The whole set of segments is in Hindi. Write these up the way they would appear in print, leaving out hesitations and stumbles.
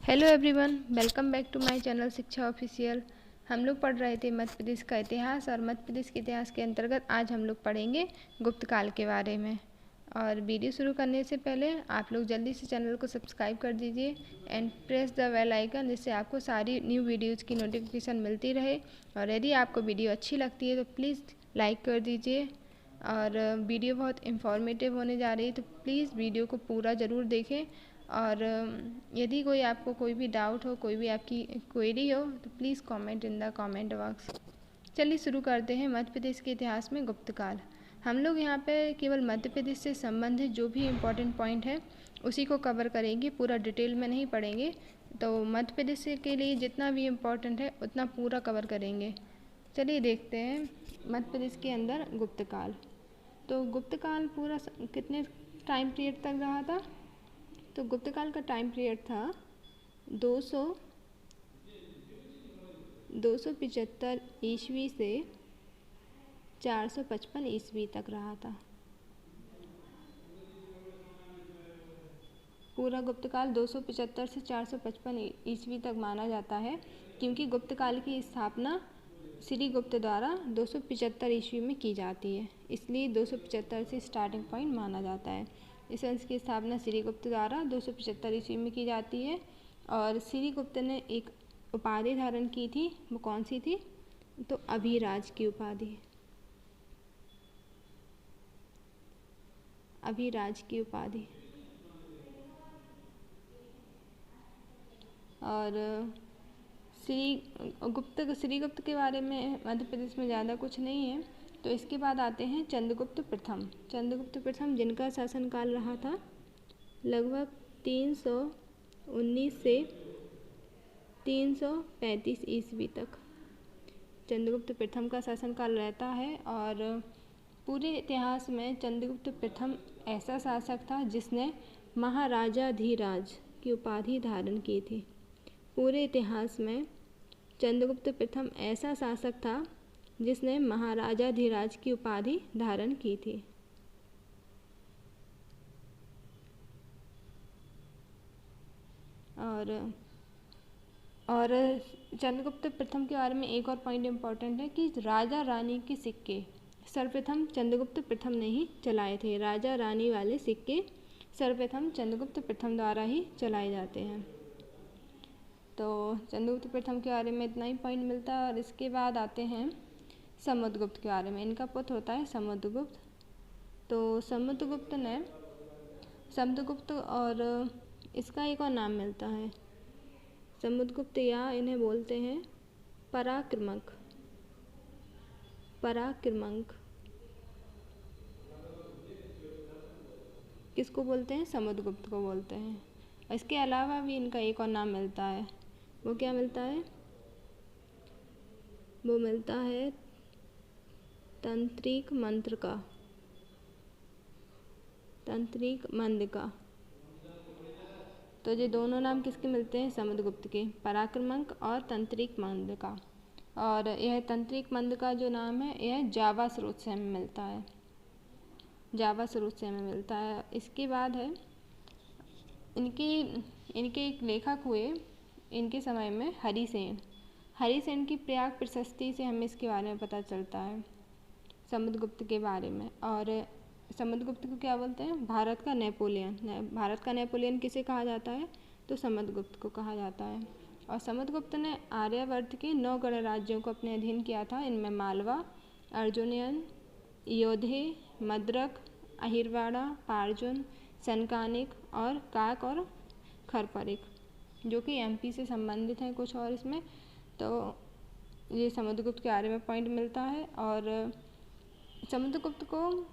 Hello everyone, welcome back to my channel Shiksha official. हम लोग पढ़ रहे थे मध्य प्रदेश का इतिहास और मध्य प्रदेश के इतिहास के अंतर्गत आज हम लोग पढ़ेंगे गुप्त काल के बारे में। और वीडियो शुरू करने से पहले आप लोग जल्दी से चैनल को सब्सक्राइब कर दीजिए and press the bell icon, जिससे आपको सारी न्यू वीडियोज़ की नोटिफिकेशन मिलती रहे। और यदि आपको वीडियो अच्छी लगती है तो प्लीज़ लाइक कर दीजिए। और वीडियो बहुत इंफॉर्मेटिव होने जा रही है, तो प्लीज़ वीडियो को पूरा ज़रूर देखें। और यदि कोई आपको कोई भी डाउट हो, कोई भी आपकी क्वेरी हो, तो please comment in the comment box. चलिए शुरू करते हैं। मध्य प्रदेश के इतिहास में गुप्त काल। हम लोग यहाँ पे केवल मध्य प्रदेश से संबंधित जो भी इम्पोर्टेंट पॉइंट है उसी को कवर करेंगे, पूरा डिटेल में नहीं पढ़ेंगे। तो मध्य प्रदेश के लिए जितना भी इम्पोर्टेंट है उतना पूरा कवर करेंगे। चलिए देखते हैं मध्य प्रदेश के अंदर गुप्त काल। तो गुप्त काल पूरा कितने टाइम पीरियड तक रहा था? तो गुप्त काल का टाइम पीरियड था 275 ईस्वी से 455 ईस्वी तक रहा था। पूरा गुप्त काल 275 से 455 ईस्वी तक माना जाता है, क्योंकि गुप्त काल की स्थापना श्री गुप्त द्वारा 275 ईस्वी में की जाती है, इसलिए 275 से स्टार्टिंग पॉइंट माना जाता है। इस वंश की स्थापना श्री गुप्त द्वारा 275 ईस्वी में की जाती है। और श्री गुप्त ने एक उपाधि धारण की थी, वो कौन सी थी? तो अभिराज की उपाधि। अभिराज की उपाधि। और श्री गुप्त के बारे में मध्य प्रदेश में ज़्यादा कुछ नहीं है। तो इसके बाद आते हैं चंद्रगुप्त प्रथम। चंद्रगुप्त प्रथम, जिनका शासनकाल रहा था लगभग 319 से 335 ईस्वी तक। चंद्रगुप्त प्रथम का शासनकाल रहता है। और पूरे इतिहास में चंद्रगुप्त प्रथम ऐसा शासक था जिसने महाराजाधिराज की उपाधि धारण की थी। पूरे इतिहास में चंद्रगुप्त प्रथम ऐसा शासक था जिसने महाराजाधिराज की उपाधि धारण की थी। और चंद्रगुप्त प्रथम के बारे में एक और पॉइंट इम्पॉर्टेंट है कि राजा रानी के सिक्के सर्वप्रथम चंद्रगुप्त प्रथम ने ही चलाए थे। राजा रानी वाले सिक्के सर्वप्रथम चंद्रगुप्त प्रथम द्वारा ही चलाए जाते हैं। तो चंद्रगुप्त प्रथम के बारे में इतना ही पॉइंट मिलता है। और इसके बाद आते हैं समुद्रगुप्त के बारे में। इनका पुत्र होता है समुद्रगुप्त। तो समुद्रगुप्त और इसका एक और नाम मिलता है समुद्रगुप्त, या इन्हें बोलते हैं पराक्रमक। किसको बोलते हैं? समुद्रगुप्त को बोलते हैं। इसके अलावा भी इनका एक और नाम मिलता है। वो क्या मिलता है? वो मिलता है तंत्रिक मंत्र का। तो ये दोनों नाम किसके मिलते हैं? समुद्रगुप्त के, पराक्रमक और तंत्रिक मंत्र का। और यह तंत्रिक मंत्र का जो नाम है यह जावा स्रोत से हमें मिलता है। इसके बाद है इनके एक लेखक हुए इनके समय में हरिसेन की प्रयाग प्रशस्ति से हमें इसके बारे में पता चलता है, समुद्रगुप्त के बारे में। और समुद्रगुप्त को क्या बोलते हैं? भारत का नेपोलियन किसे कहा जाता है? तो समुद्रगुप्त को कहा जाता है। और समुद्रगुप्त ने आर्यावर्त के 9 गणराज्यों को अपने अधीन किया था। इनमें मालवा, अर्जुनियन, योधे, मद्रक, अहिरवाड़ा, पार्जुन, सनकानिक और काक और खरपरिक, जो कि एमपी से संबंधित हैं कुछ। और इसमें तो ये समुद्रगुप्त के बारे में पॉइंट मिलता है। और समुद्रगुप्त को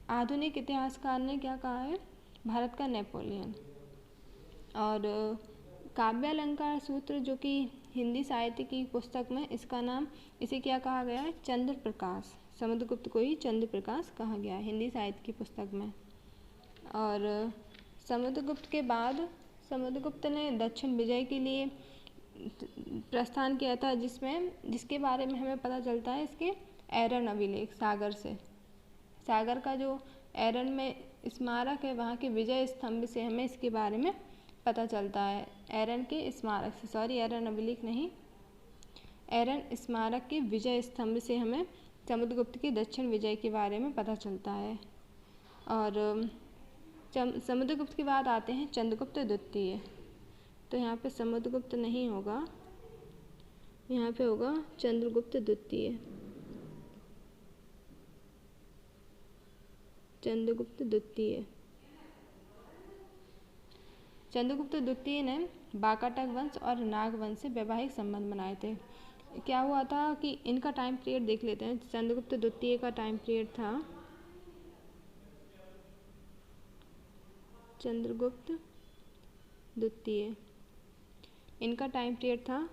आधुनिक इतिहासकार ने क्या कहा है? भारत का नेपोलियन। और काव्यालंकार सूत्र, जो कि हिंदी साहित्य की पुस्तक में इसे क्या कहा गया है? चंद्र प्रकाश। समुद्रगुप्त को ही चंद्र प्रकाश कहा गया है हिंदी साहित्य की पुस्तक में। और समुद्रगुप्त के बाद समुद्रगुप्त ने दक्षिण विजय के लिए प्रस्थान किया था, जिसके बारे में हमें पता चलता है इसके एरन अभिलेख सागर का जो एरन में स्मारक है, वहाँ के विजय स्तंभ से हमें इसके बारे में पता चलता है। एरन के स्मारक से, सॉरी एरन अभिलेख नहीं, एरन स्मारक के विजय स्तंभ से हमें समुद्रगुप्त के दक्षिण विजय के बारे में पता चलता है। और समुद्रगुप्त के बाद आते हैं चंद्रगुप्त द्वितीय। तो यहाँ पे समुद्रगुप्त नहीं होगा, यहाँ पे होगा चंद्रगुप्त द्वितीय। चंद्रगुप्त द्वितीय, चंद्रगुप्त द्वितीय ने वाकाटक वंश और नाग वंश से वैवाहिक संबंध बनाए थे। क्या हुआ था कि इनका टाइम पीरियड देख लेते हैं। चंद्रगुप्त द्वितीय का टाइम पीरियड था, चंद्रगुप्त द्वितीय, इनका टाइम पीरियड था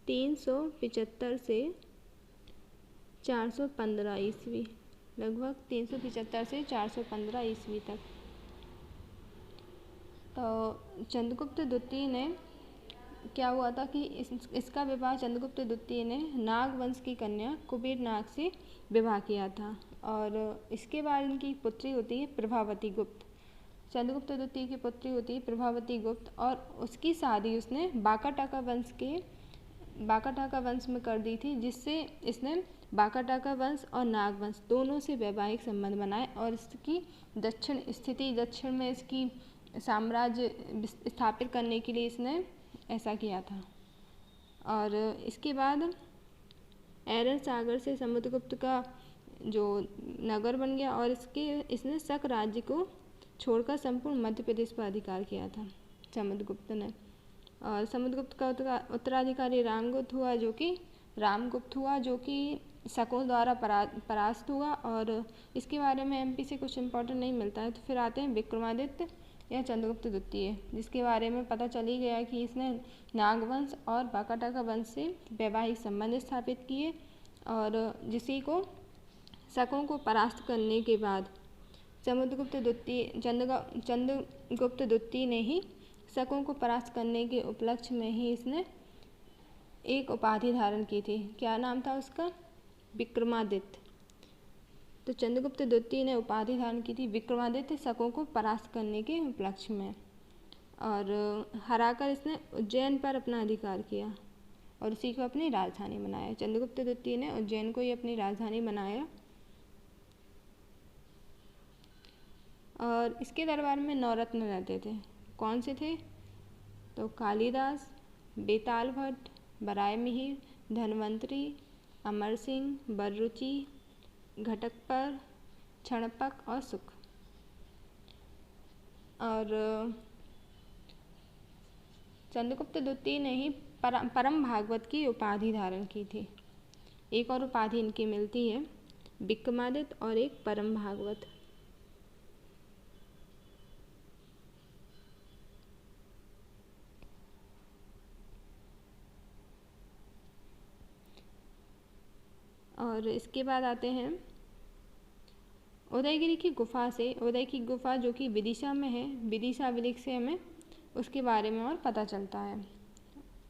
375 से 415 ईस्वी, लगभग 375 से 415 ईस्वी तक। तो चंद्रगुप्त द्वितीय ने क्या हुआ था कि इसका विवाह चंद्रगुप्त द्वितीय ने नाग वंश की कन्या कुबेर नाग से विवाह किया था। और इसके बाद इनकी पुत्री होती है प्रभावती गुप्त। चंद्रगुप्त द्वितीय की पुत्री होती है प्रभावती गुप्त, और उसकी शादी उसने वाकाटका वंश में कर दी थी, जिससे इसने वाकाटका वंश और नाग वंश दोनों से वैवाहिक संबंध बनाए। और इसकी दक्षिण में इसकी साम्राज्य स्थापित करने के लिए इसने ऐसा किया था। और इसके बाद एरन सागर से समुद्रगुप्त का जो नगर बन गया, और इसने शक राज्य को छोड़कर संपूर्ण मध्य प्रदेश पर अधिकार किया था समुद्रगुप्त ने। और समुद्रगुप्त का उत्तराधिकारी रामगुप्त हुआ, जो कि शकों द्वारा परास्त हुआ। और इसके बारे में एमपी से कुछ इम्पोर्टेंट नहीं मिलता है। तो फिर आते हैं विक्रमादित्य या चंद्रगुप्त द्वितीय, जिसके बारे में पता चल ही गया कि इसने नागवंश और वाकाटका वंश से वैवाहिक संबंध स्थापित किए। और शकों को परास्त करने के बाद चंद्रगुप्त द्वितीय ने ही शकों को परास्त करने के उपलक्ष्य में ही इसने एक उपाधि धारण की थी। क्या नाम था उसका? विक्रमादित्य। तो चंद्रगुप्त द्वितीय ने उपाधि धारण की थी विक्रमादित्य, शकों को परास्त करने के उपलक्ष्य में। और हराकर इसने उज्जैन पर अपना अधिकार किया और उसी को अपनी राजधानी बनाया। चंद्रगुप्त द्वितीय ने उज्जैन को ही अपनी राजधानी बनाया। और इसके दरबार में 9 रत्न रहते थे। कौन से थे? तो कालिदास, बेताल भट्ट, बराय मिहिर, धन्वंतरी, अमर सिंह, बररुचि, घटकपर, क्षणपक और सुख। और चंद्रगुप्त द्वितीय ने ही परम भागवत की उपाधि धारण की थी। एक और उपाधि इनकी मिलती है, विक्रमादित्य और एक परम भागवत। और इसके बाद आते हैं उदयगिरी की गुफा से। उदय की गुफा जो कि विदिशा में है, विदिशा अभिलेख से हमें उसके बारे में और पता चलता है।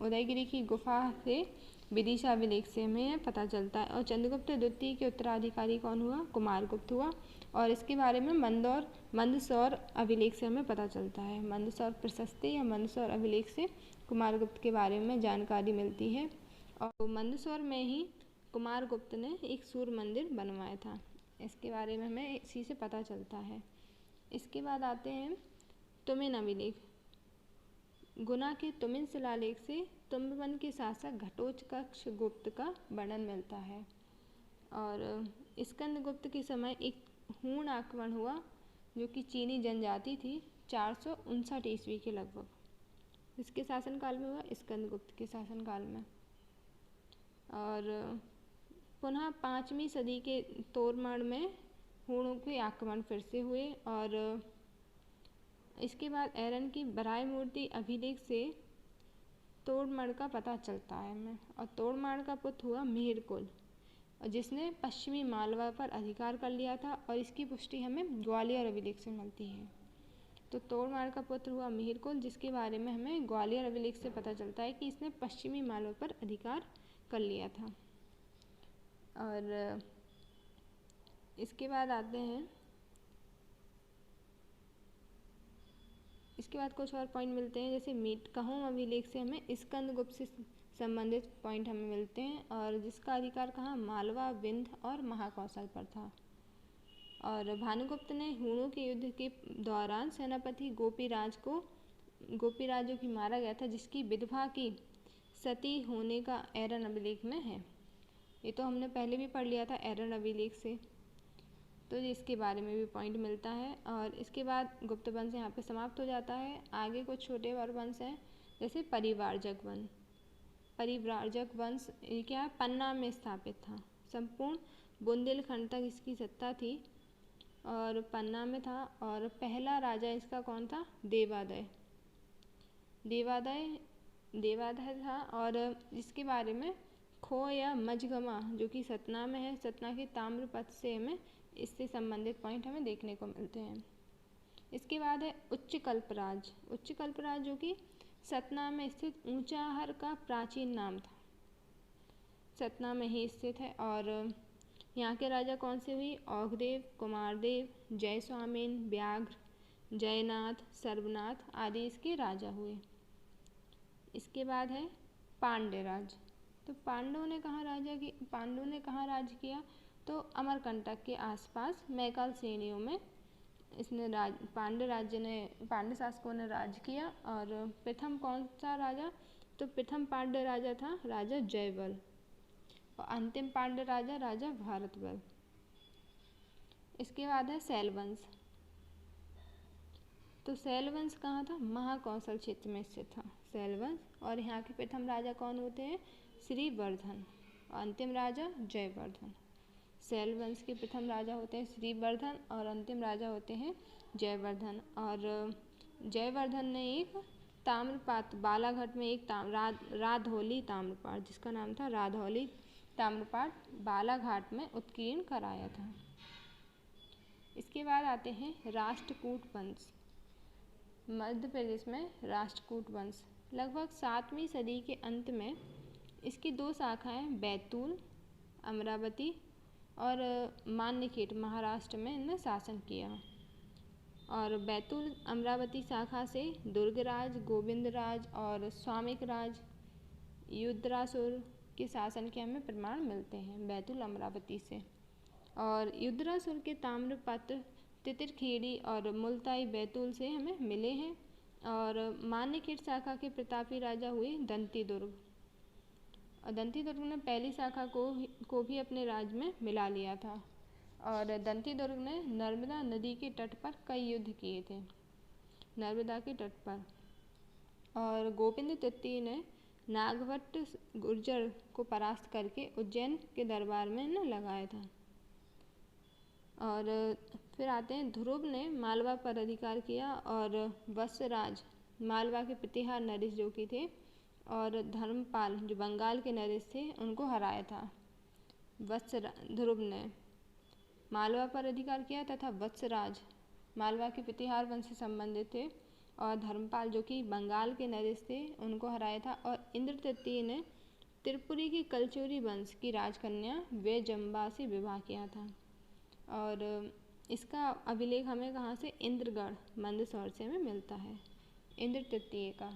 उदयगिरी की गुफा से विदिशा अभिलेख से हमें पता चलता है। और चंद्रगुप्त द्वितीय के उत्तराधिकारी कौन हुआ? कुमारगुप्त हुआ। और इसके बारे में मंदसौर अभिलेख से हमें पता चलता है। मंदसौर प्रशस्ति या मंदसौर अभिलेख से कुमारगुप्त के बारे में जानकारी मिलती है। और मंदसौर में ही कुमारगुप्त ने एक सूर्य मंदिर बनवाया था। इसके बारे में हमें इसी से पता चलता है। इसके बाद आते हैं तुमिन अभिलेख। गुना के तुमिन शिलालेख से तुम्बवन के शासक घटोत्कच गुप्त का वर्णन मिलता है। और स्कंदगुप्त के समय एक हूण आक्रमण हुआ जो कि चीनी जनजाति थी, 459 ईस्वी के लगभग। इसके शासनकाल में हुआ, स्कंदगुप्त के शासनकाल में। और पुनः 5वीं सदी के तोड़माड़ में हूणों के आक्रमण फिर से हुए। और इसके बाद एरन की बराय मूर्ति अभिलेख से तोड़माड़ का पता चलता है हमें। और तोड़माड़ का पुत्र हुआ मिहिरकुल, जिसने पश्चिमी मालवा पर अधिकार कर लिया था। और इसकी पुष्टि हमें ग्वालियर अभिलेख से मिलती है। तो तोड़माड़ का पुत्र हुआ मिहिरकुल, जिसके बारे में हमें ग्वालियर अभिलेख से पता चलता है कि इसने पश्चिमी मालवा पर अधिकार कर लिया था। और इसके बाद आते हैं इसके बाद कुछ और पॉइंट मिलते हैं, जैसे कहूँ अभिलेख से हमें स्कंदगुप्त से संबंधित पॉइंट हमें मिलते हैं, और जिसका अधिकार कहाँ मालवा, विंध्य और महाकौशल पर था। और भानुगुप्त ने हूणों के युद्ध के दौरान सेनापति गोपीराज जो कि मारा गया था, जिसकी विधवा की सती होने का एरन अभिलेख में है। ये तो हमने पहले भी पढ़ लिया था एरन अभिलेख से, तो इसके बारे में भी पॉइंट मिलता है। और इसके बाद गुप्त वंश यहाँ पे समाप्त हो जाता है। आगे कुछ छोटे और वंश हैं, जैसे परिव्राजक वंश ये क्या पन्ना में स्थापित था। संपूर्ण बुंदेलखंड तक इसकी सत्ता थी और पन्ना में था। और पहला राजा इसका कौन था? देवादय था। और इसके बारे में खो या मझगमा जो कि सतना में है, सतना के ताम्रपत्र से हमें इससे संबंधित पॉइंट हमें देखने को मिलते हैं। इसके बाद है उच्चकल्पराज जो कि सतना में स्थित ऊंचाहर का प्राचीन नाम था, सतना में ही स्थित है। और यहाँ के राजा कौन से हुए? औघदेव, कुमारदेव, जयस्वामिन, व्याघ्र, जयनाथ, सर्वनाथ आदि इसके राजा हुए। इसके बाद है पांड्यराज। तो पांडवों ने कहाँ राज किया? तो अमरकंटक के आसपास मैकल श्रेणियों में इसने पांड्य शासकों ने राज किया। और प्रथम कौन सा राजा? तो प्रथम पांड्य राजा था राजा जयवल, और अंतिम पांड्य राजा भारतवल। इसके बाद है शैलवंश। तो शैलवंश कहाँ था? महाकौशल क्षेत्र में स्थित था शैलवंश। और यहाँ के प्रथम राजा कौन होते हैं? श्रीवर्धन, और अंतिम राजा जयवर्धन। शैलवंश के प्रथम राजा होते हैं श्रीवर्धन और अंतिम राजा होते हैं जयवर्धन। और जयवर्धन ने एक ताम्रपात्र बालाघाट में एक राधौली ताम्रपात्र, जिसका नाम था राधौली ताम्रपात्र, बालाघाट में उत्कीर्ण कराया था। इसके बाद आते हैं राष्ट्रकूट वंश। मध्य प्रदेश में राष्ट्रकूट वंश लगभग 7वीं सदी के अंत में इसकी 2 शाखाएं बैतूल, अमरावती और मान्यखेड़ महाराष्ट्र में इन्हें शासन किया। और बैतूल अमरावती शाखा से दुर्गराज, गोविंदराज और स्वामिकराज, युद्धरासुर के शासन के हमें प्रमाण मिलते हैं बैतूल अमरावती से। और युद्धरासुर के ताम्रपत्र तितिरखेड़ी और मुलताई बैतूल से हमें मिले हैं। और मान्यखेड़ शाखा के प्रतापी राजा हुए दंतीदुर्ग, और दंतीदुर्ग ने पहली शाखा को भी अपने राज्य में मिला लिया था। और दंतीदुर्ग ने नर्मदा नदी के तट पर कई युद्ध किए थे, नर्मदा के तट पर। और गोविंद तृतीय ने नागभट्ट गुर्जर को परास्त करके उज्जैन के दरबार में न लगाया था। और फिर आते हैं ध्रुव ने मालवा पर अधिकार किया, और वत्सराज मालवा के प्रतिहार नरेश जो कि थे, और धर्मपाल जो बंगाल के नरेश थे उनको हराया था। ध्रुव ने मालवा पर अधिकार किया तथा वत्सराज मालवा के प्रतिहार वंश से संबंधित थे, और धर्मपाल जो कि बंगाल के नरेश थे उनको हराया था। और इंद्र तृतीय ने त्रिपुरी की कलचुरी वंश की राजकन्या वैजंबा से विवाह किया था। और इसका अभिलेख हमें कहाँ से? इंद्रगढ़ मंदसौर से हमें मिलता है इंद्र तृतीय का।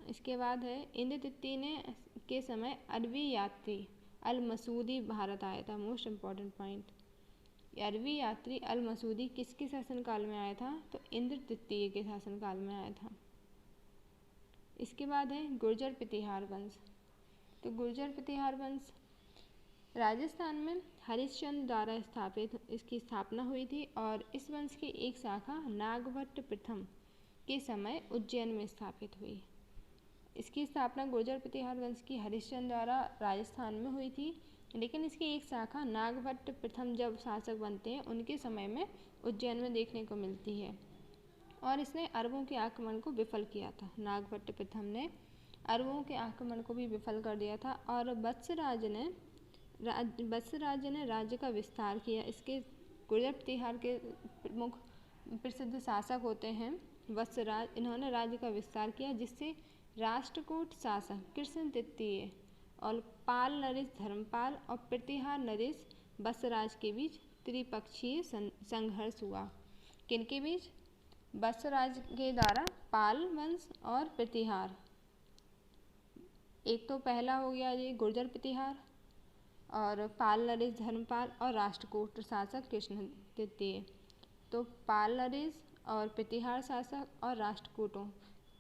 इसके बाद है इंद्र तृतीय ने के समय अरबी यात्री अल मसूदी भारत आया था। मोस्ट इम्पॉर्टेंट पॉइंट, अरबी यात्री अल मसूदी किसके शासनकाल में आया था? तो इंद्र तृतीय के शासनकाल में आया था। इसके बाद है गुर्जर प्रतिहार वंश। तो गुर्जर प्रतिहार वंश राजस्थान में हरिश्चंद्र द्वारा स्थापित इसकी स्थापना हुई थी। और इस वंश की एक शाखा नागभट्ट प्रथम के समय उज्जैन में स्थापित हुई। इसकी स्थापना गुर्जर प्रतिहार वंश की हरिश्चंद्र द्वारा राजस्थान में हुई थी, लेकिन इसकी एक शाखा नागभट्ट प्रथम जब शासक बनते हैं उनके समय में उज्जैन में देखने को मिलती है। और इसने अरबों के आक्रमण को विफल किया था। नागभट्ट प्रथम ने अरबों के आक्रमण को भी विफल कर दिया था। और वत्सराज ने राज्य का विस्तार किया। इसके गुर्जर प्रतिहार के प्रमुख प्रसिद्ध शासक होते हैं वत्सराज। इन्होंने राज्य का विस्तार किया, जिससे राष्ट्रकूट शासक कृष्ण तृतीय और पाल नरेश धर्मपाल और प्रतिहार नरेश वत्सराज के बीच त्रिपक्षीय संघर्ष हुआ। किनके बीच? वत्सराज के द्वारा पाल वंश और प्रतिहार। एक तो पहला हो गया ये गुर्जर प्रतिहार, और पाल नरेश धर्मपाल और राष्ट्रकूट शासक कृष्ण द्वितीय। तो पाल नरेश और प्रतिहार शासक और राष्ट्रकूटों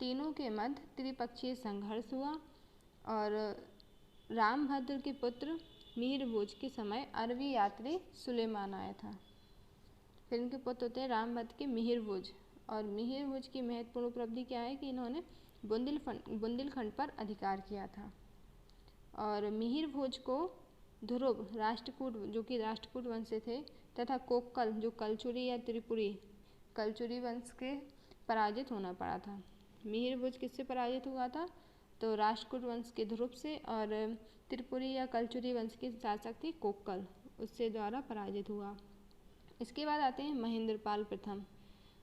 तीनों के मध्य त्रिपक्षीय संघर्ष हुआ, और रामभद्र के पुत्र मिहिर भोज के समय अरबी यात्री सुलेमान आया था। फिर इनके पुत्र होते हैं रामभद्र के मिहिर भोज, और मिहिर भोज की महत्वपूर्ण उपलब्धि क्या है कि इन्होंने बुंदेलखंड पर अधिकार किया था। और मिहिर भोज को ध्रुव राष्ट्रकूट जो कि राष्ट्रकूट वंश से थे तथा कोक्कल जो कलचुरी या त्रिपुरी कलचुरी वंश के पराजित होना पड़ा था। मिहिर भोज किससे पराजित हुआ था? तो राष्ट्रकूट वंश के ध्रुव से, और त्रिपुरी या कलचुरी वंश के शासक थे कोक्कल, उससे द्वारा पराजित हुआ। इसके बाद आते हैं महेंद्रपाल प्रथम।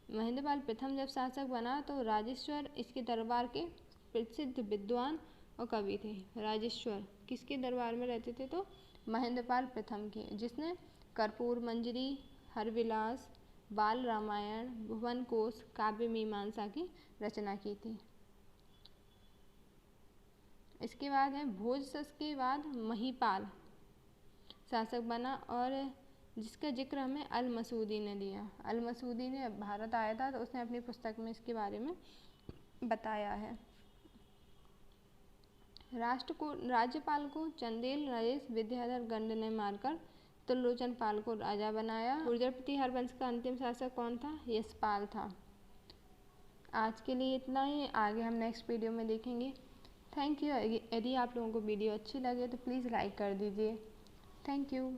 महेंद्रपाल प्रथम जब शासक बना तो राजेश्वर इसके दरबार के प्रसिद्ध विद्वान और कवि थे। राजेश्वर किसके दरबार में रहते थे? तो महेंद्रपाल प्रथम के, जिसने कर्पूर मंजरी, हरविलास, बाल रामायण, भुवन कोश, काव्य मीमांसा की रचना की थी। इसके बाद है भोजशस के बाद महिपाल शासक बना, और जिसका जिक्र हमें अल मसूदी ने दिया। अल मसूदी ने भारत आया था तो उसने अपनी पुस्तक में इसके बारे में बताया है। राज्यपाल को चंदेल नरेश विद्याधर गंड ने मारकर त्रिलोचन पाल को राजा बनाया। गुर्जर प्रतिहार वंश का अंतिम शासक कौन था? यशपाल था। आज के लिए इतना ही, आगे हम नेक्स्ट वीडियो में देखेंगे। Thank you. यदि आप लोगों को वीडियो अच्छी लगे तो प्लीज़ लाइक कर दीजिए। Thank you.